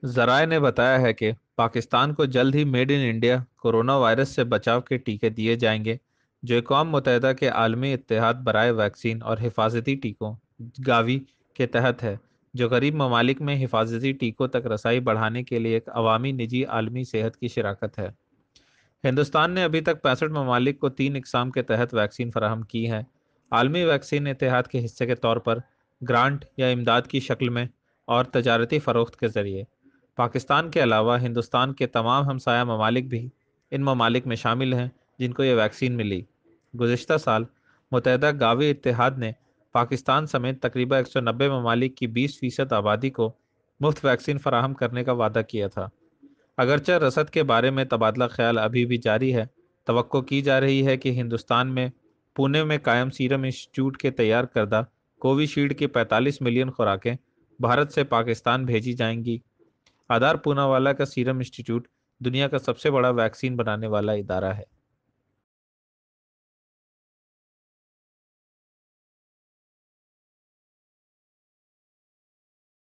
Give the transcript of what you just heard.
ज़राए ने बताया है कि पाकिस्तान को जल्द he made in India corona virus से बचाव के टीके दिए जाएंगे, जो अक़वाम मुत्तहिदा के आलमी इत्तेहाद बराए वैक्सीन और हिफाजती टीकों गावी के तहत है, जो गरीब ममालिक में हिफाजती टीकों तक रसाई बढ़ाने के लिए एक अवामी निजी आलमी सेहत की शराकत है। हिंदुस्तान ने अभी तक 65 ममालिक को 3 इकसाम के तहत वैक्सीन फराहम की है। आलमी वैक्सीन इत्तेहाद के हिस्से के तौर पर ग्रांट या इमदाद की शक्ल में और तजारती फ़रोख्त के ज़रिए। पाकिस्तान के अलावा हिंदुस्तान के तमाम हमसाया ममालिक भी इन ममालिक में शामिल हैं जिनको ये वैक्सीन मिली। गुज़िश्ता साल मुत्तहिदा गावी इत्तेहाद ने पाकिस्तान समेत तकरीबन 190 ममालिक की 20% आबादी को मुफ्त वैक्सीन फराहम करने का वादा किया था। अगरचे रसद के बारे में तबादला ख्याल अभी भी जारी है, तवक्को की जा रही है कि हिंदुस्तान में पुणे में कायम सीरम इंस्टीट्यूट के तैयार करदा कोविशील्ड की 45 मिलियन खुराकें भारत से पाकिस्तान भेजी जाएंगी। आधार पूनावाला का सीरम इंस्टीट्यूट दुनिया का सबसे बड़ा वैक्सीन बनाने वाला इदारा है।